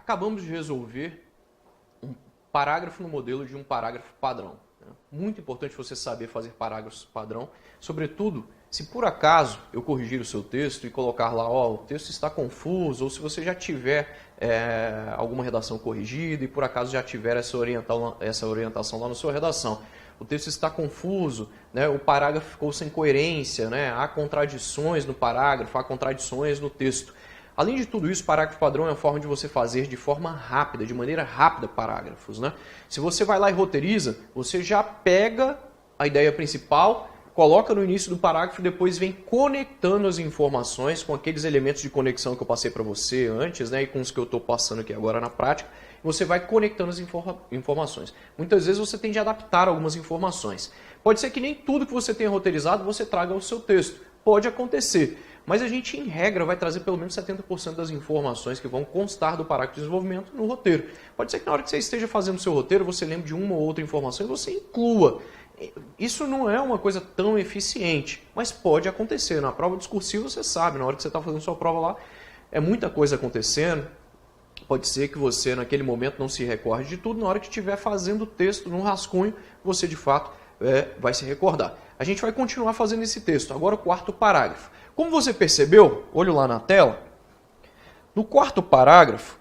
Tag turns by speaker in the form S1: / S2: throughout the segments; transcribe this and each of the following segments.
S1: Acabamos de resolver um parágrafo no modelo de um parágrafo padrão. Muito importante você saber fazer parágrafos padrão, sobretudo se por acaso eu corrigir o seu texto e colocar lá, o texto está confuso, ou se você já tiver alguma redação corrigida e por acaso já tiver essa orientação lá na sua redação. O texto está confuso, né? O parágrafo ficou sem coerência, né? Há contradições no parágrafo, há contradições no texto. Além de tudo isso, parágrafo padrão é a forma de você fazer de forma rápida, de maneira rápida, parágrafos, né? Se você vai lá e roteiriza, você já pega a ideia principal, coloca no início do parágrafo e depois vem conectando as informações com aqueles elementos de conexão que eu passei para você antes, né? E com os que eu estou passando aqui agora na prática. Você vai conectando as informações. Muitas vezes você tem de adaptar algumas informações. Pode ser que nem tudo que você tenha roteirizado você traga ao seu texto. Pode acontecer. Mas a gente, em regra, vai trazer pelo menos 70% das informações que vão constar do parágrafo de desenvolvimento no roteiro. Pode ser que na hora que você esteja fazendo o seu roteiro, você lembre de uma ou outra informação e você inclua. Isso não é uma coisa tão eficiente, mas pode acontecer. Na prova discursiva você sabe, na hora que você está fazendo sua prova lá, é muita coisa acontecendo. Pode ser que você, naquele momento, não se recorde de tudo. Na hora que estiver fazendo o texto no rascunho, você, de fato, vai se recordar. A gente vai continuar fazendo esse texto. Agora, o quarto parágrafo. Como você percebeu, olho lá na tela, no quarto parágrafo,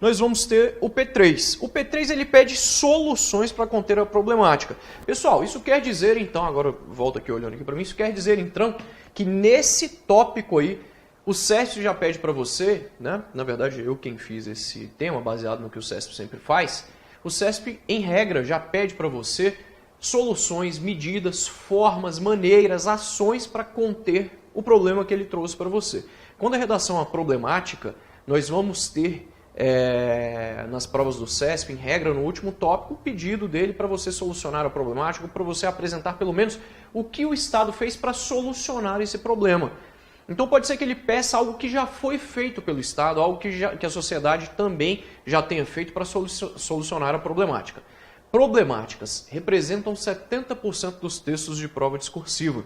S1: nós vamos ter o P3. O P3 ele pede soluções para conter a problemática. Pessoal, isso quer dizer, então, agora volta aqui olhando aqui para mim, isso quer dizer, então, que nesse tópico aí, o CESP já pede para você, né? Na verdade, eu quem fiz esse tema, baseado no que o CESP sempre faz, o CESP, em regra, já pede para você soluções, medidas, formas, maneiras, ações para conter o problema que ele trouxe para você. Quando a redação é problemática, nós vamos ter, nas provas do CESP, em regra, no último tópico, o pedido dele para você solucionar a problemática, para você apresentar pelo menos o que o Estado fez para solucionar esse problema. Então pode ser que ele peça algo que já foi feito pelo Estado, algo que a sociedade também já tenha feito para solucionar a problemática. Problemáticas representam 70% dos textos de prova discursiva.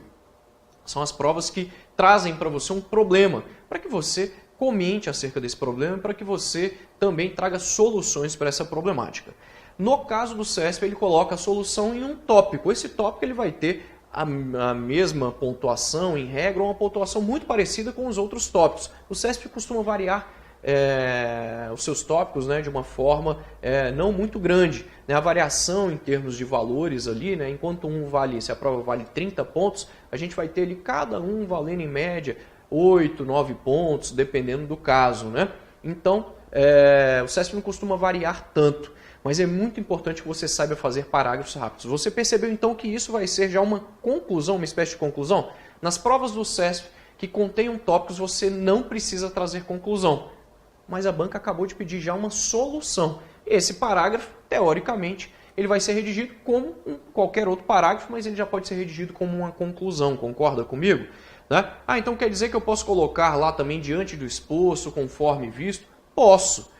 S1: São as provas que trazem para você um problema, para que você comente acerca desse problema, para que você também traga soluções para essa problemática. No caso do CESP, ele coloca a solução em um tópico. Esse tópico ele vai ter a mesma pontuação, em regra, uma pontuação muito parecida com os outros tópicos. O CESP costuma variar os seus tópicos, né, de uma forma não muito grande. Né? A variação em termos de valores ali, né, enquanto se a prova vale 30 pontos, a gente vai ter ali cada um valendo em média 8, 9 pontos, dependendo do caso. Né? Então, o CESP não costuma variar tanto, mas é muito importante que você saiba fazer parágrafos rápidos. Você percebeu então que isso vai ser já uma conclusão, uma espécie de conclusão? Nas provas do CESP que contenham tópicos, você não precisa trazer conclusão. Mas a banca acabou de pedir já uma solução. Esse parágrafo, teoricamente, ele vai ser redigido como qualquer outro parágrafo, mas ele já pode ser redigido como uma conclusão, concorda comigo? Né? Então quer dizer que eu posso colocar lá também diante do exposto, conforme visto? Posso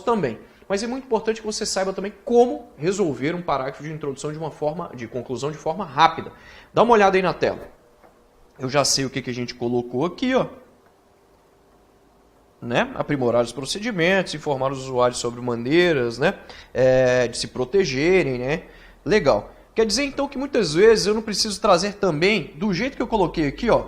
S1: também. Mas é muito importante que você saiba também como resolver um parágrafo de introdução de conclusão de forma rápida. Dá uma olhada aí na tela. Eu já sei o que a gente colocou aqui, ó. Né? Aprimorar os procedimentos, informar os usuários sobre maneiras, né, de se protegerem. Né? Legal. Quer dizer então que muitas vezes eu não preciso trazer também, do jeito que eu coloquei aqui, ó,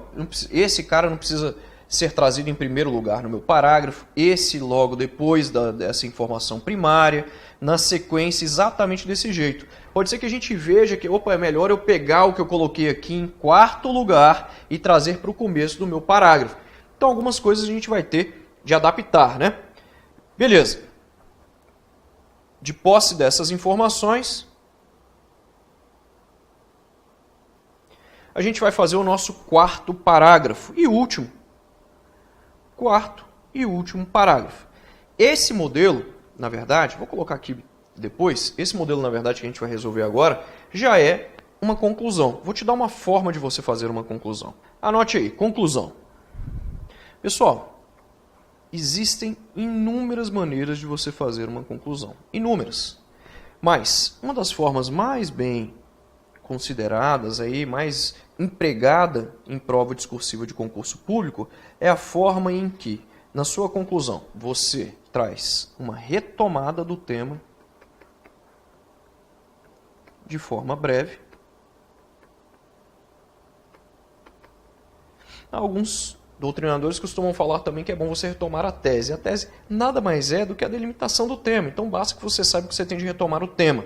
S1: esse cara não precisa ser trazido em primeiro lugar no meu parágrafo, esse logo depois dessa informação primária, na sequência exatamente desse jeito. Pode ser que a gente veja que é melhor eu pegar o que eu coloquei aqui em quarto lugar e trazer para o começo do meu parágrafo. Então algumas coisas a gente vai ter de adaptar, né? Beleza. De posse dessas informações, a gente vai fazer o nosso quarto parágrafo e último. Quarto e último parágrafo. Esse modelo, na verdade, vou colocar aqui depois, esse modelo, na verdade, que a gente vai resolver agora, já é uma conclusão. Vou te dar uma forma de você fazer uma conclusão. Anote aí, conclusão. Pessoal, existem inúmeras maneiras de você fazer uma conclusão. Inúmeras. Mas uma das formas mais bem consideradas, aí, mais empregada em prova discursiva de concurso público, é a forma em que na sua conclusão, você traz uma retomada do tema de forma breve. Alguns doutrinadores costumam falar também que é bom você retomar a tese. A tese nada mais é do que a delimitação do tema. Então basta que você saiba que você tem de retomar o tema.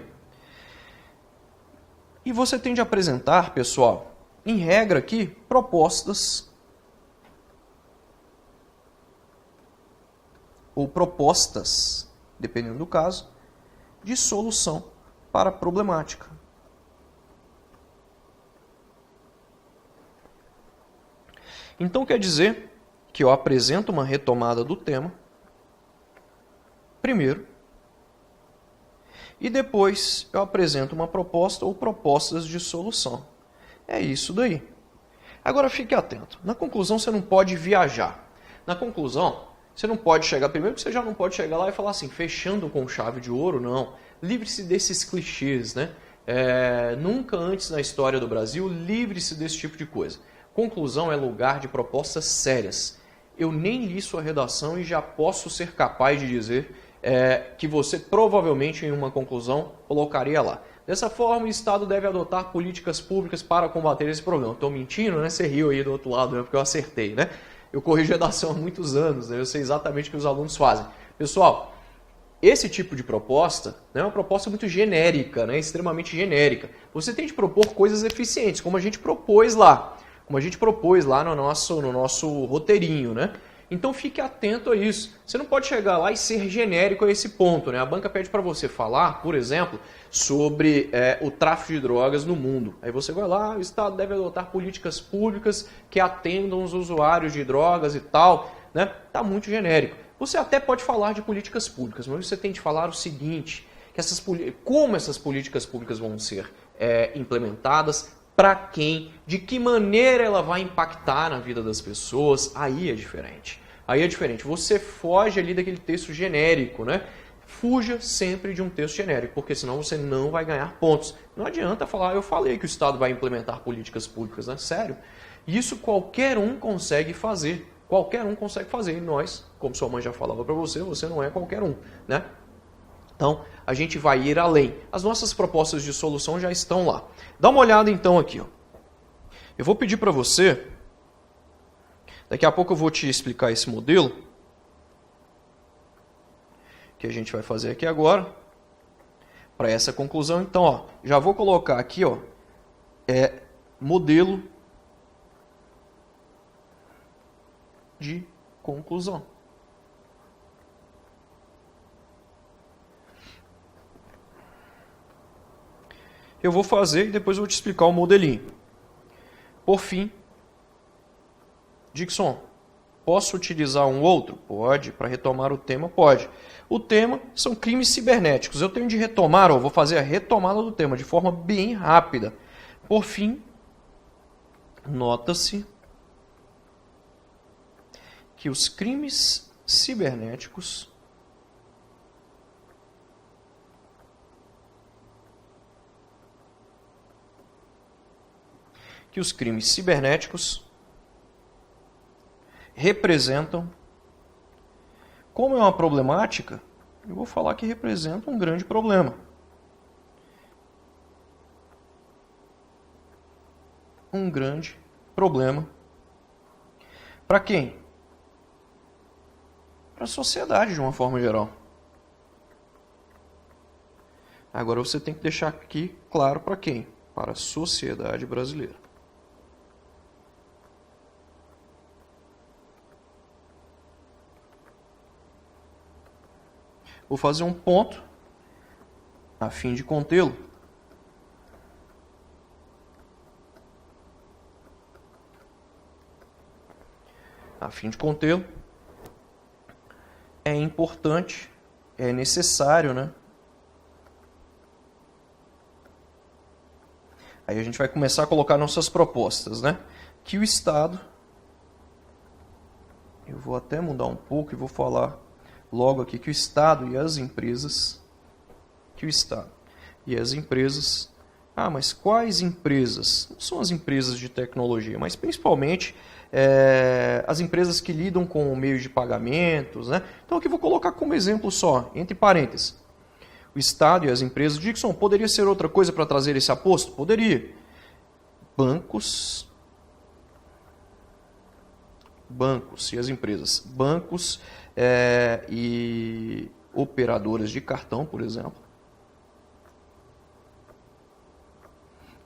S1: E você tem de apresentar, pessoal, em regra aqui, propostas ou propostas, dependendo do caso, de solução para a problemática. Então quer dizer que eu apresento uma retomada do tema primeiro e depois eu apresento uma proposta ou propostas de solução. É isso daí. Agora fique atento. Na conclusão você não pode viajar. Na conclusão você não pode chegar, primeiro que você já não pode chegar lá e falar assim, fechando com chave de ouro, não. Livre-se desses clichês, né? Nunca antes na história do Brasil, livre-se desse tipo de coisa. Conclusão é lugar de propostas sérias. Eu nem li sua redação e já posso ser capaz de dizer que você provavelmente em uma conclusão colocaria lá. Dessa forma, o Estado deve adotar políticas públicas para combater esse problema. Estou mentindo, né? Você riu aí do outro lado, né? Porque eu acertei, né? Eu corrijo redação há muitos anos, né? Eu sei exatamente o que os alunos fazem. Pessoal, esse tipo de proposta é uma proposta muito genérica, né? Extremamente genérica. Você tem de propor coisas eficientes, como a gente propôs lá. No nosso roteirinho, né? Então fique atento a isso. Você não pode chegar lá e ser genérico a esse ponto, né? A banca pede para você falar, por exemplo, sobre o tráfico de drogas no mundo. Aí você vai lá, o Estado deve adotar políticas públicas que atendam os usuários de drogas e tal, né? Tá muito genérico. Você até pode falar de políticas públicas, mas você tem de falar o seguinte, que como essas políticas públicas vão ser implementadas, para quem, de que maneira ela vai impactar na vida das pessoas, aí é diferente. Aí é diferente. Você foge ali daquele texto genérico, né? Fuja sempre de um texto genérico, porque senão você não vai ganhar pontos. Não adianta falar, eu falei que o Estado vai implementar políticas públicas, né? Sério. Isso qualquer um consegue fazer. Qualquer um consegue fazer. E nós, como sua mãe já falava para você, você não é qualquer um, né? Então, a gente vai ir além. As nossas propostas de solução já estão lá. Dá uma olhada então aqui. Ó. Eu vou pedir para você, daqui a pouco eu vou te explicar esse modelo, que a gente vai fazer aqui agora, para essa conclusão. Então, ó, já vou colocar aqui, ó, modelo de conclusão. Eu vou fazer e depois eu vou te explicar o modelinho. Por fim, Dixon, posso utilizar um outro? Pode. Para retomar o tema, pode. O tema são crimes cibernéticos. Eu tenho de retomar, vou fazer a retomada do tema de forma bem rápida. Por fim, nota-se que os crimes cibernéticos representam, como é uma problemática, eu vou falar que representa um grande problema. Um grande problema. Para quem? Para a sociedade de uma forma geral. Agora você tem que deixar aqui claro para quem? Para a sociedade brasileira. Vou fazer um ponto a fim de contê-lo. A fim de contê-lo, é importante, é necessário, né? Aí a gente vai começar a colocar nossas propostas, né? Que o Estado, eu vou até mudar um pouco e vou falar logo aqui que o Estado e as empresas, mas quais empresas? Não são as empresas de tecnologia, mas principalmente as empresas que lidam com o meio de pagamentos, né? Então aqui vou colocar como exemplo só, entre parênteses, o Estado e as empresas. Dixon, poderia ser outra coisa para trazer esse aposto? Poderia. Bancos e as empresas. Bancos e operadoras de cartão, por exemplo.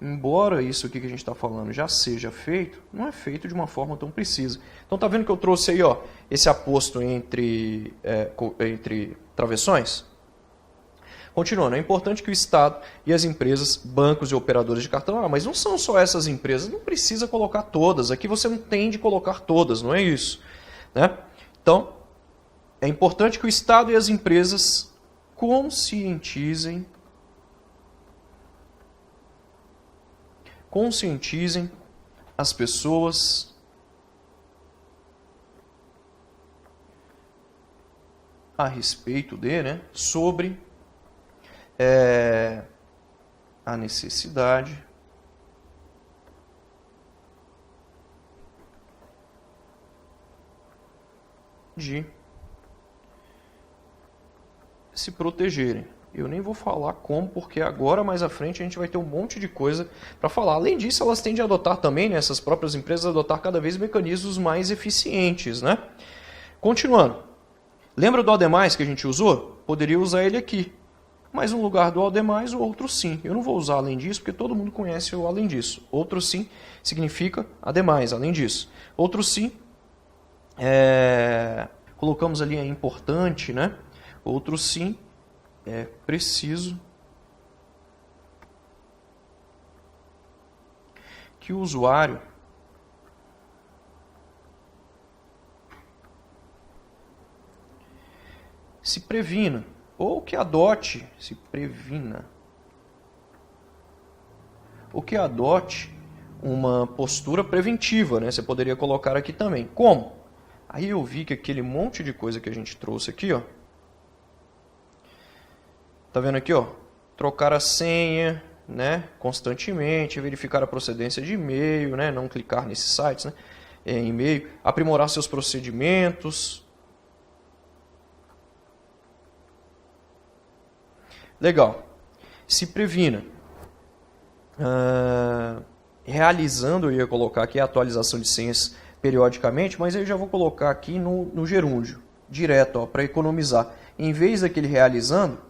S1: Embora isso aqui que a gente está falando já seja feito, não é feito de uma forma tão precisa. Então tá vendo que eu trouxe aí, ó, esse aposto entre travessões? Continuando, é importante que o Estado e as empresas, bancos e operadores de cartão, mas não são só essas empresas, não precisa colocar todas, aqui você não tem de colocar todas, não é isso, né? Então, é importante que o Estado e as empresas conscientizem as pessoas a respeito de, né, sobre a necessidade de se protegerem. Eu nem vou falar como, porque agora, mais à frente, a gente vai ter um monte de coisa para falar. Além disso, elas tendem a adotar também, né, essas próprias empresas, adotar cada vez mecanismos mais eficientes, né? Continuando. Lembra do ademais que a gente usou? Poderia usar ele aqui. Mas no lugar do ademais, o outro sim. Eu não vou usar além disso, porque todo mundo conhece o além disso. Outro sim significa ademais, além disso. Outro sim, colocamos ali, é importante, né? Outro sim, é preciso que o usuário se previna, ou que adote, se previna, ou que adote uma postura preventiva, né? Você poderia colocar aqui também. Como? Aí eu vi que aquele monte de coisa que a gente trouxe aqui, ó, tá vendo aqui, ó? Trocar a senha, né, constantemente, verificar a procedência de e-mail, né, não clicar nesses sites, né, em e-mail, aprimorar seus procedimentos. Legal. Se previna. Realizando, eu ia colocar aqui a atualização de senhas periodicamente, mas eu já vou colocar aqui no gerúndio, direto, para economizar. Em vez daquele realizando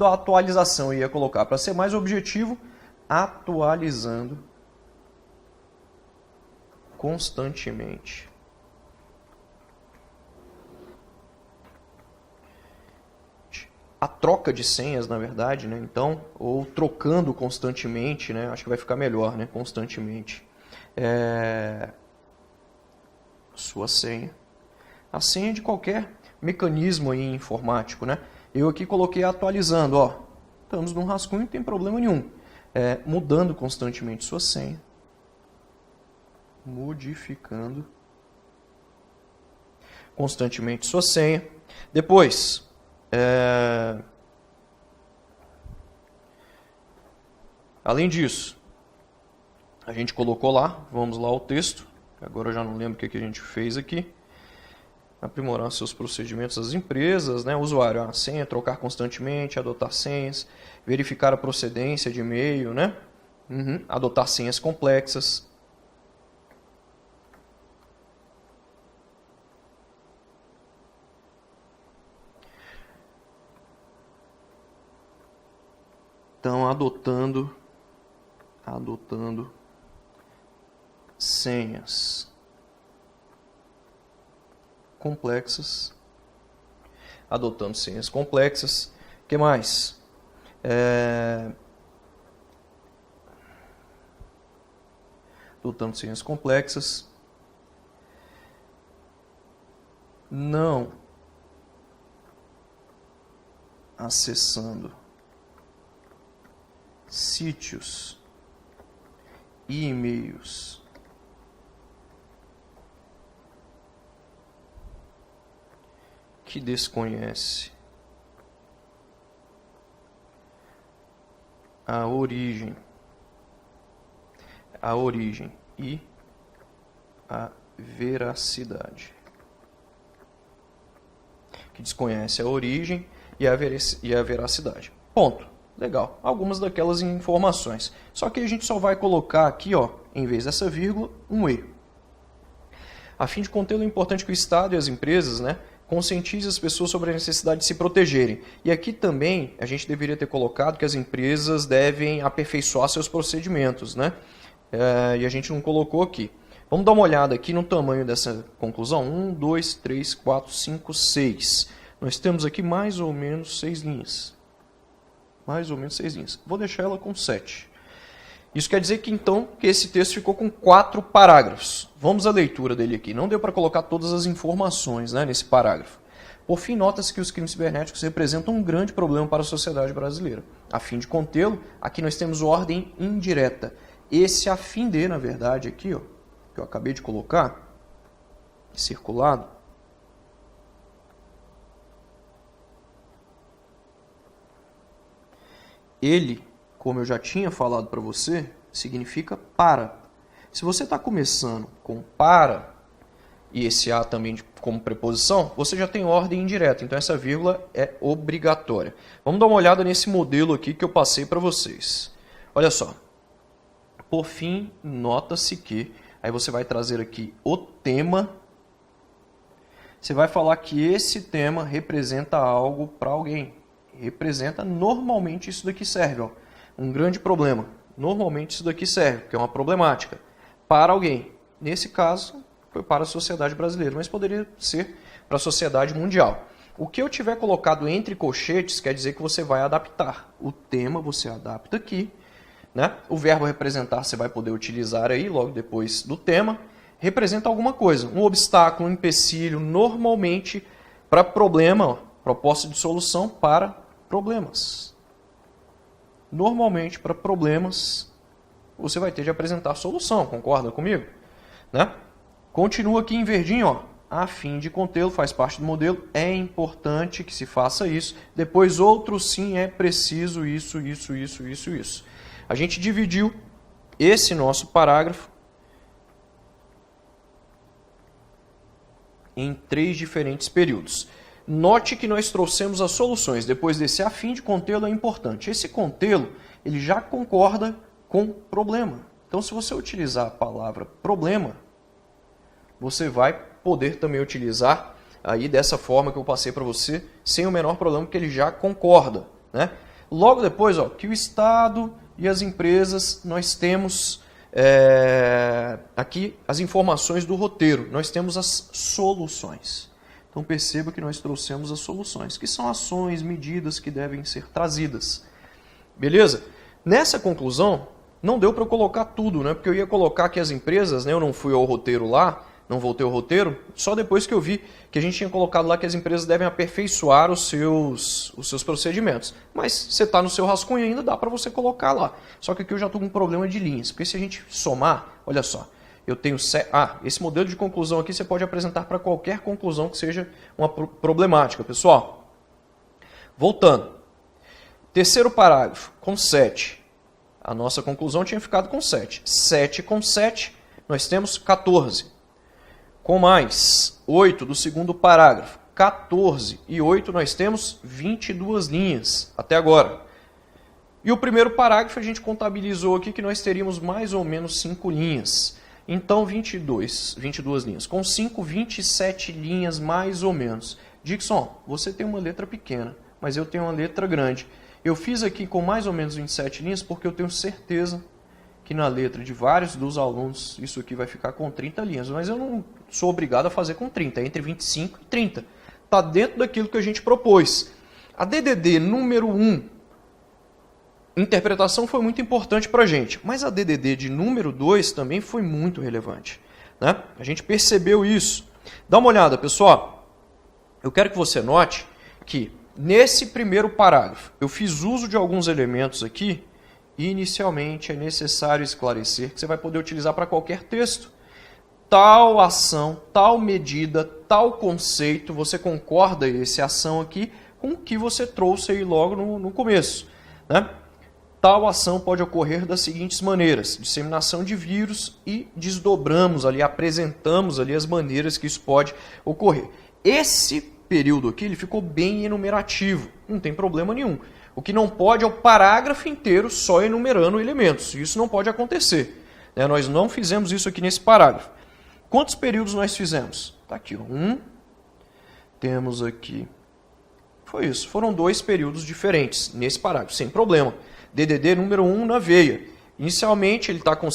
S1: a atualização, eu ia colocar, para ser mais objetivo, atualizando constantemente. A troca de senhas, na verdade, né? Então, ou trocando constantemente, né? Acho que vai ficar melhor, né? Constantemente. Sua senha. A senha de qualquer mecanismo aí informático, né? Eu aqui coloquei atualizando, ó. Estamos num rascunho, não tem problema nenhum. Mudando constantemente sua senha. Modificando constantemente sua senha. Depois, além disso, a gente colocou lá, vamos lá ao texto, agora eu já não lembro o que a gente fez aqui. Aprimorar seus procedimentos das empresas, né? Usuário, a senha, trocar constantemente, adotar senhas, verificar a procedência de e-mail, né? Adotar senhas complexas. Então, adotando senhas complexas. Adotando senhas complexas. O que mais? Adotando senhas complexas. Não acessando sítios e e-mails que desconhece a origem e a veracidade. Que desconhece a origem e a veracidade. Ponto. Legal. Algumas daquelas informações. Só que a gente só vai colocar aqui, ó, em vez dessa vírgula, um E. A fim de contê-lo, é importante que o Estado e as empresas, né, conscientizem as pessoas sobre a necessidade de se protegerem. E aqui também a gente deveria ter colocado que as empresas devem aperfeiçoar seus procedimentos, né? E a gente não colocou aqui. Vamos dar uma olhada aqui no tamanho dessa conclusão. 1, 2, 3, 4, 5, 6. Nós temos aqui mais ou menos 6 linhas. Mais ou menos 6 linhas. Vou deixar ela com 7. Isso quer dizer que, então, que esse texto ficou com 4 parágrafos. Vamos à leitura dele aqui. Não deu para colocar todas as informações, né, nesse parágrafo. Por fim, nota-se que os crimes cibernéticos representam um grande problema para a sociedade brasileira. A fim de contê-lo, aqui nós temos ordem indireta. Esse a fim de, na verdade, aqui, ó, que eu acabei de colocar, circulado, ele, como eu já tinha falado para você, significa para. Se você está começando com para e esse a também como preposição, você já tem ordem indireta, então essa vírgula é obrigatória. Vamos dar uma olhada nesse modelo aqui que eu passei para vocês. Olha só. Por fim, nota-se que, aí você vai trazer aqui o tema, você vai falar que esse tema representa algo para alguém. Representa, normalmente isso daqui serve, ó, um grande problema. Normalmente isso daqui serve, porque é uma problemática, para alguém. Nesse caso, foi para a sociedade brasileira, mas poderia ser para a sociedade mundial. O que eu tiver colocado entre colchetes quer dizer que você vai adaptar. O tema você adapta aqui, né? O verbo representar você vai poder utilizar aí logo depois do tema. Representa alguma coisa, um obstáculo, um empecilho, normalmente para problema, ó, proposta de solução para problemas. Normalmente para problemas você vai ter de apresentar solução, concorda comigo? Né? Continua aqui em verdinho, ó, a fim de contê-lo, faz parte do modelo, é importante que se faça isso. Depois outro sim, é preciso isso. A gente dividiu esse nosso parágrafo em 3 diferentes períodos. Note que nós trouxemos as soluções. Depois desse a fim de contê-lo é importante. Esse contê-lo, ele já concorda com problema. Então, se você utilizar a palavra problema, você vai poder também utilizar aí dessa forma que eu passei para você, sem o menor problema, porque ele já concorda, né? Logo depois, ó, que o Estado e as empresas, nós temos aqui as informações do roteiro, nós temos as soluções. Então perceba que nós trouxemos as soluções, que são ações, medidas que devem ser trazidas. Beleza? Nessa conclusão, não deu para eu colocar tudo, né? Porque eu ia colocar que as empresas, né? Eu não fui ao roteiro lá, não voltei ao roteiro, só depois que eu vi que a gente tinha colocado lá que as empresas devem aperfeiçoar os seus procedimentos. Mas você está no seu rascunho ainda, dá para você colocar lá. Só que aqui eu já estou com um problema de linhas, porque se a gente somar, olha só, eu tenho... esse modelo de conclusão aqui você pode apresentar para qualquer conclusão que seja uma problemática, pessoal. Voltando. Terceiro parágrafo, com 7. A nossa conclusão tinha ficado com 7. 7 com 7, nós temos 14. Com mais 8 do segundo parágrafo, 14 e 8 nós temos 22 linhas até agora. E o primeiro parágrafo a gente contabilizou aqui que nós teríamos mais ou menos 5 linhas. Então 22 linhas. Com 5, 27 linhas mais ou menos. Dixon, você tem uma letra pequena, mas eu tenho uma letra grande. Eu fiz aqui com mais ou menos 27 linhas porque eu tenho certeza que na letra de vários dos alunos isso aqui vai ficar com 30 linhas, mas eu não sou obrigado a fazer com 30, é entre 25 e 30. Está dentro daquilo que a gente propôs. A DDD número 1, interpretação foi muito importante para a gente, mas a DDD de número 2 também foi muito relevante, né? A gente percebeu isso. Dá uma olhada, pessoal. Eu quero que você note que nesse primeiro parágrafo eu fiz uso de alguns elementos aqui. Inicialmente é necessário esclarecer que você vai poder utilizar para qualquer texto. Tal ação, tal medida, tal conceito, você concorda essa ação aqui com o que você trouxe aí logo no começo, né? Tal ação pode ocorrer das seguintes maneiras: disseminação de vírus, e desdobramos ali, apresentamos ali as maneiras que isso pode ocorrer. Esse período aqui ele ficou bem enumerativo, não tem problema nenhum. O que não pode é o parágrafo inteiro só enumerando elementos. Isso não pode acontecer. Nós não fizemos isso aqui nesse parágrafo. Quantos períodos nós fizemos? Está aqui, ó. Temos aqui. Foi isso. Foram 2 períodos diferentes nesse parágrafo, sem problema. DDD número 1 na veia. Inicialmente ele está com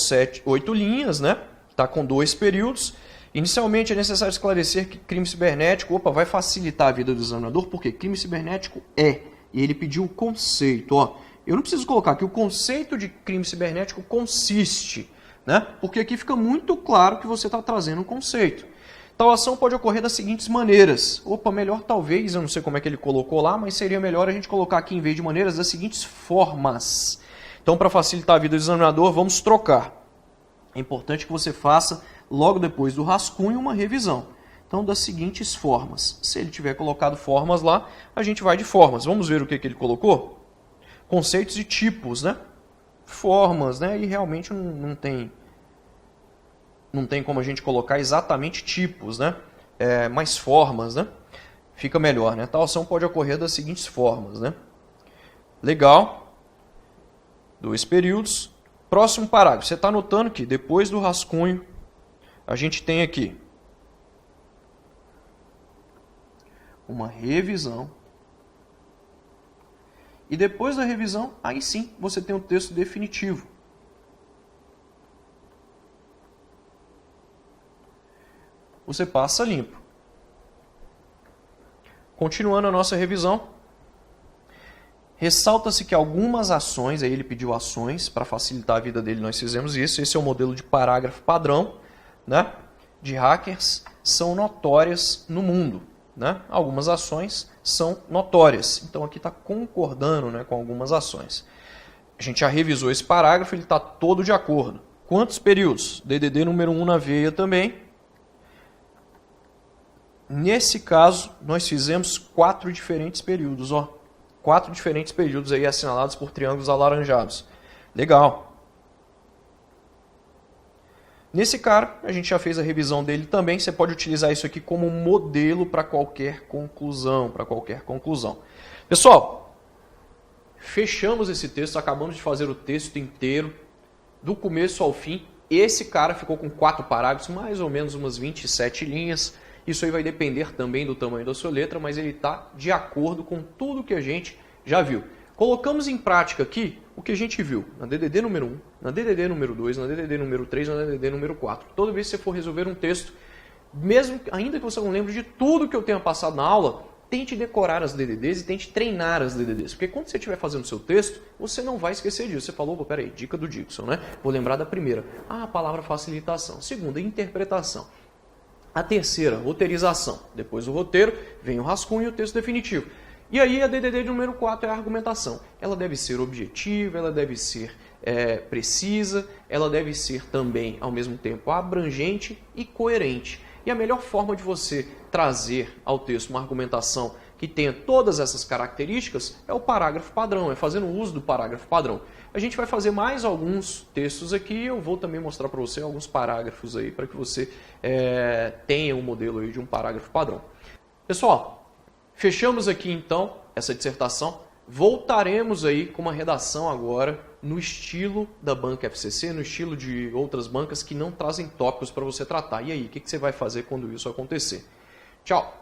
S1: 8 linhas, né? Está com 2 períodos. Inicialmente é necessário esclarecer que crime cibernético vai facilitar a vida do examinador, porque crime cibernético e ele pediu o conceito. Ó, eu não preciso colocar que o conceito de crime cibernético consiste, né? Porque aqui fica muito claro que você está trazendo um conceito. Tal ação pode ocorrer das seguintes maneiras. Melhor talvez, eu não sei como é que ele colocou lá, mas seria melhor a gente colocar aqui, em vez de maneiras, das seguintes formas. Então, para facilitar a vida do examinador, vamos trocar. É importante que você faça, logo depois do rascunho, uma revisão. Então, das seguintes formas. Se ele tiver colocado formas lá, a gente vai de formas. Vamos ver o que ele colocou? Conceitos e tipos, né? Formas, né? E realmente não tem como a gente colocar exatamente tipos, né? Mas formas, né? Fica melhor, né? Tal ação pode ocorrer das seguintes formas, né? Legal. 2 períodos. Próximo parágrafo. Você está notando que depois do rascunho, a gente tem aqui uma revisão. E depois da revisão, aí sim, você tem o texto definitivo. Você passa limpo. Continuando a nossa revisão, ressalta-se que algumas ações, aí ele pediu ações, para facilitar a vida dele nós fizemos isso, esse é o modelo de parágrafo padrão, né, de hackers, são notórias no mundo. Né? Algumas ações são notórias, então aqui está concordando, né, com algumas ações. A gente já revisou esse parágrafo, ele está todo de acordo. Quantos períodos? DDD número 1 na veia também. Nesse caso, nós fizemos 4 diferentes períodos. 4 diferentes períodos aí assinalados por triângulos alaranjados. Legal. Nesse cara, a gente já fez a revisão dele também. Você pode utilizar isso aqui como modelo para qualquer conclusão. Pessoal, fechamos esse texto, acabamos de fazer o texto inteiro, do começo ao fim. Esse cara ficou com 4 parágrafos, mais ou menos umas 27 linhas. Isso aí vai depender também do tamanho da sua letra, mas ele está de acordo com tudo que a gente já viu. Colocamos em prática aqui o que a gente viu na DDD número 1, na DDD número 2, na DDD número 3, na DDD número 4. Toda vez que você for resolver um texto, ainda que você não lembre de tudo que eu tenha passado na aula, tente decorar as DDDs e tente treinar as DDDs. Porque quando você estiver fazendo o seu texto, você não vai esquecer disso. Você falou, peraí, dica do Dixon, né? Vou lembrar da primeira. A palavra facilitação. Segunda, interpretação. A terceira, roteirização. Depois do roteiro, vem o rascunho e o texto definitivo. E aí a DDD número 4 é a argumentação. Ela deve ser objetiva, ela deve ser precisa, ela deve ser também, ao mesmo tempo, abrangente e coerente. E a melhor forma de você trazer ao texto uma argumentação que tenha todas essas características é o parágrafo padrão, é fazendo uso do parágrafo padrão. A gente vai fazer mais alguns textos aqui, eu vou também mostrar para você alguns parágrafos aí, para que você tenha um modelo aí de um parágrafo padrão. Pessoal, fechamos aqui então essa dissertação. Voltaremos aí com uma redação agora no estilo da banca FCC, no estilo de outras bancas que não trazem tópicos para você tratar. E aí, o que você vai fazer quando isso acontecer? Tchau!